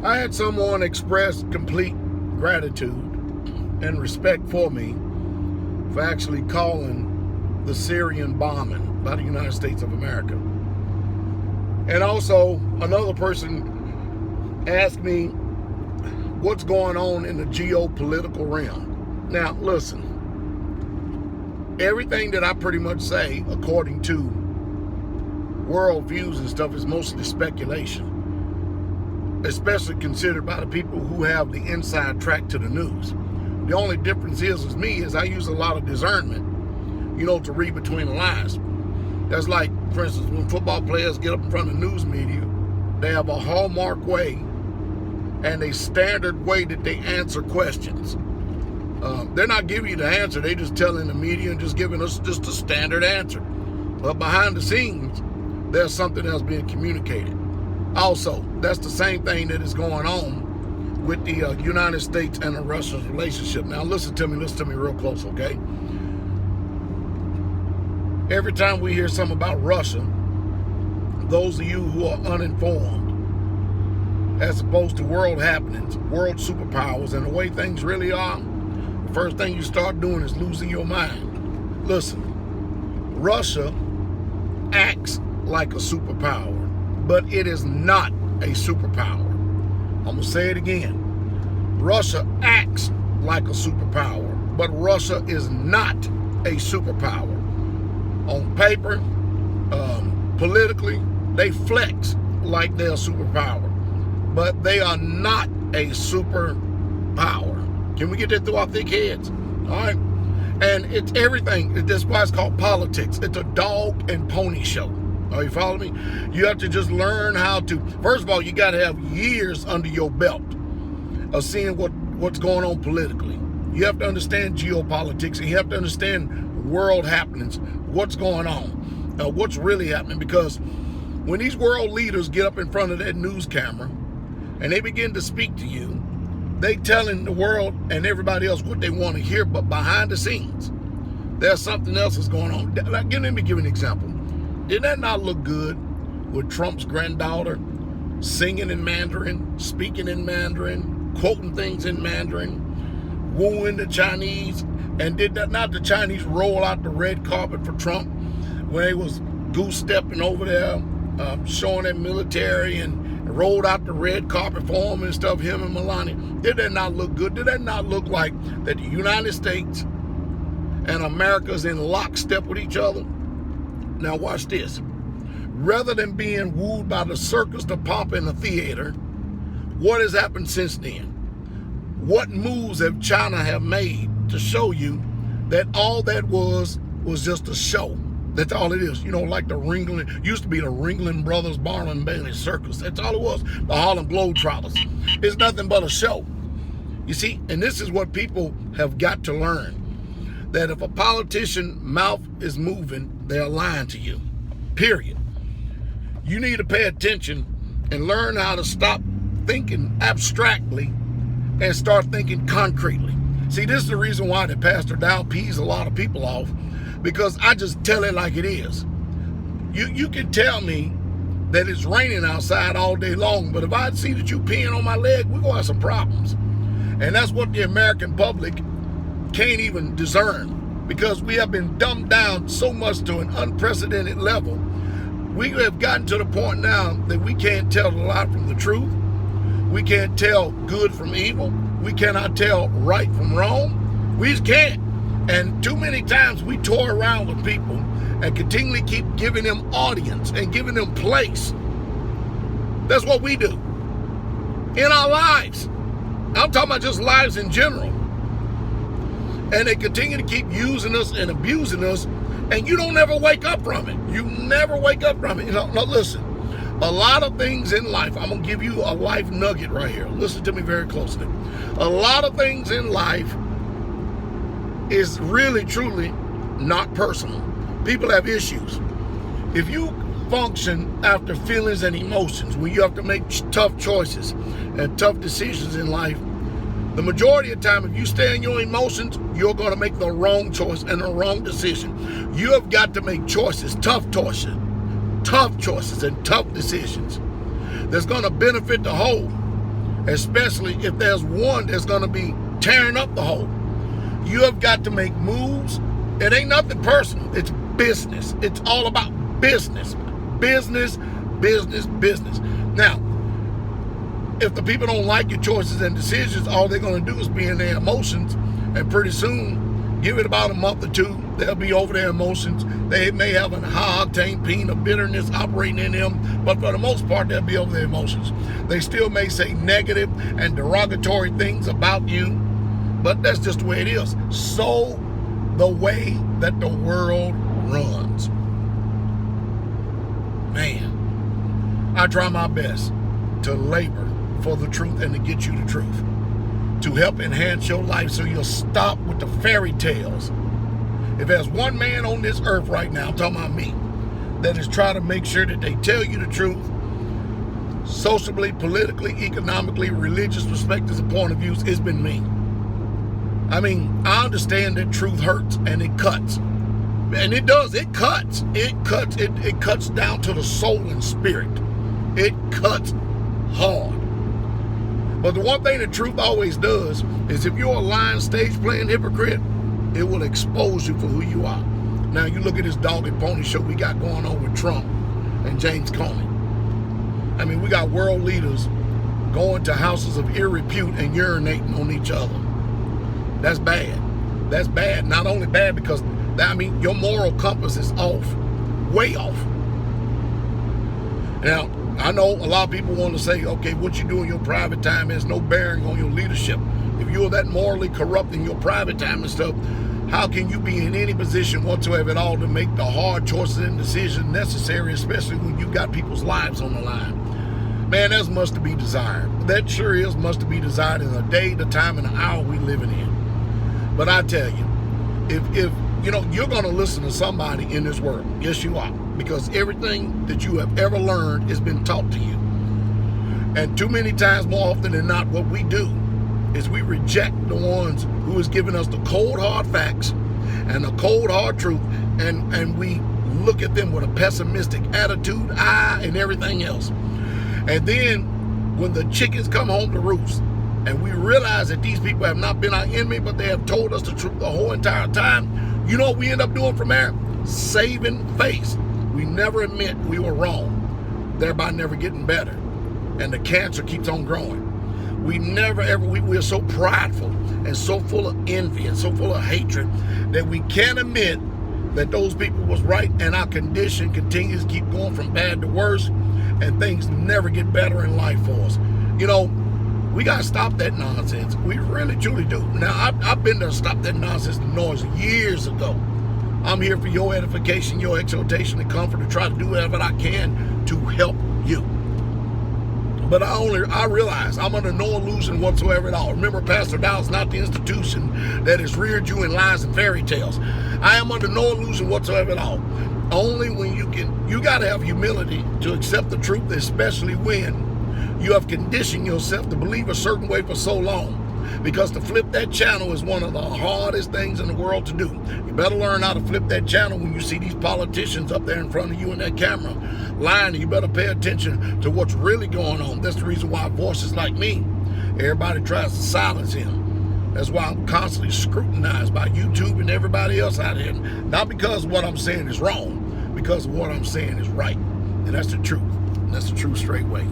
I had someone express complete gratitude and respect for me for actually calling the Syrian bombing by the United States of America. And also, another person asked me what's going on in the geopolitical realm. Now, listen, everything that I pretty much say, according to world views and stuff, is mostly speculation, especially considered by the people who have the inside track to the news. The only difference is me is I use a lot of discernment, to read between the lines. That's like, for instance, when football players get up in front of news media, they have a hallmark way and a standard way that they answer questions. They're not giving you the answer. They're just telling the media and just giving us just a standard answer. But behind the scenes, there's something else being communicated. Also, that's the same thing that is going on with the United States and the Russian relationship. Now, listen to me real close, okay? Every time we hear something about Russia, those of you who are uninformed, as opposed to world happenings, world superpowers, and the way things really are, the first thing you start doing is losing your mind. Listen, Russia acts like a superpower, but it is not a superpower. I'm going to say it again. Russia acts like a superpower, but Russia is not a superpower. On paper, politically, they flex like they're a superpower, but they are not a superpower. Can we get that through our thick heads? All right? And it's everything. That's why it's called politics. It's a dog and pony show. Are you following me? You have to just learn how to, first of all, you got to have years under your belt of seeing what's going on politically. You have to understand geopolitics, and you have to understand world happenings, what's going on, what's really happening. Because when these world leaders get up in front of that news camera and they begin to speak to you, they telling the world and everybody else what they want to hear, but behind the scenes, there's something else that's going on. Let me give an example. Did that not look good with Trump's granddaughter singing in Mandarin, speaking in Mandarin, quoting things in Mandarin, wooing the Chinese? And did that not the Chinese roll out the red carpet for Trump when they was goose-stepping over there, showing their military, and rolled out the red carpet for him and stuff, him and Melania? Did that not look good? Did that not look like that the United States and America's in lockstep with each other? Now watch this. Rather than being wooed by the circus, the pomp, and the theater, what has happened since then? What moves have China have made to show you that all that was just a show? That's all it is. Like the Ringling, used to be the Ringling Brothers Barnum and Bailey Circus. That's all it was. The Harlem Globetrotters. It's nothing but a show. You see, and this is what people have got to learn. That if a politician's mouth is moving, they're lying to you. Period. You need to pay attention and learn how to stop thinking abstractly and start thinking concretely. See, this is the reason why that PastorDowell pees a lot of people off, because I just tell it like it is. You can tell me that it's raining outside all day long, but if I see that you peeing on my leg, we're going to have some problems. And that's what the American public can't even discern, because we have been dumbed down so much to an unprecedented level. We have gotten to the point now that we can't tell the lie from the truth. We can't tell good from evil. We cannot tell right from wrong. We just can't. And too many times we toy around with people and continually keep giving them audience and giving them place. That's what we do in our lives. I'm talking about just lives in general. And they continue to keep using us and abusing us, and you don't ever wake up from it. You never wake up from it. Now listen, a lot of things in life, I'm going to give you a life nugget right here. Listen to me very closely. A lot of things in life is really, truly not personal. People have issues. If you function after feelings and emotions, when you have to make tough choices and tough decisions in life, the majority of the time, if you stay in your emotions, you're going to make the wrong choice and the wrong decision. You have got to make choices, tough choices and tough decisions that's going to benefit the whole. especially if there's one that's going to be tearing up the whole. You have got to make moves. It ain't nothing personal. It's business. It's all about business. Business, business, business. Now, if the people don't like your choices and decisions, all they're going to do is be in their emotions, and pretty soon, give it about a month or two, they'll be over their emotions. They may have a high-octane pain of bitterness operating in them, but for the most part, they'll be over their emotions. They still may say negative and derogatory things about you, but that's just the way it is. So, the way that the world runs. Man, I try my best to labor for the truth and to get you the truth, to help enhance your life so you'll stop with the fairy tales. If there's one man on this earth right now, I'm talking about me, that is trying to make sure that they tell you the truth, socially, politically, economically, religious perspectives and point of views, it's been me. I mean, I understand that truth hurts and it cuts. And it does, it cuts. It cuts down to the soul and spirit. It cuts hard. But the one thing that truth always does is if you're a lying, stage-playing hypocrite, it will expose you for who you are. Now, you look at this dog and pony show we got going on with Trump and James Comey. I mean, we got world leaders going to houses of ill repute and urinating on each other. That's bad. That's bad. Not only bad because, I mean, your moral compass is off. Way off. Now, I know a lot of people want to say, okay, what you do in your private time has no bearing on your leadership. If you're that morally corrupt in your private time and stuff, how can you be in any position whatsoever at all to make the hard choices and decisions necessary, especially when you got people's lives on the line? Man, that's much to be desired. That sure is much to be desired in the day, the time, and the hour we living in. But I tell you, if you know, you're going to listen to somebody in this world. Yes, you are. Because everything that you have ever learned has been taught to you. And too many times, more often than not, what we do is we reject the ones who is giving us the cold, hard facts and the cold, hard truth, and we look at them with a pessimistic attitude, eye, and everything else. And then when the chickens come home to roost, and we realize that these people have not been our enemy, but they have told us the truth the whole entire time, you know what we end up doing from there? Saving face. We never admit we were wrong, thereby never getting better. And the cancer keeps on growing. We never ever, we're so prideful and so full of envy and so full of hatred that we can't admit that those people was right, and our condition continues to keep going from bad to worse, and things never get better in life for us. You know, we got to stop that nonsense. We really, truly do. Now, I've been there to stop that nonsense and noise years ago. I'm here for your edification, your exhortation, and comfort, to try to do whatever I can to help you. But I realize I'm under no illusion whatsoever at all. Remember, PastorDowell is not the institution that has reared you in lies and fairy tales. I am under no illusion whatsoever at all. Only when you got to have humility to accept the truth, especially when you have conditioned yourself to believe a certain way for so long. Because to flip that channel is one of the hardest things in the world to do. You better learn how to flip that channel when you see these politicians up there in front of you in that camera lying. You better pay attention to what's really going on. That's the reason why voices like me, everybody tries to silence him. That's why I'm constantly scrutinized by YouTube and everybody else out here. Not because what I'm saying is wrong, because what I'm saying is right. And that's the truth. And that's the true straight way.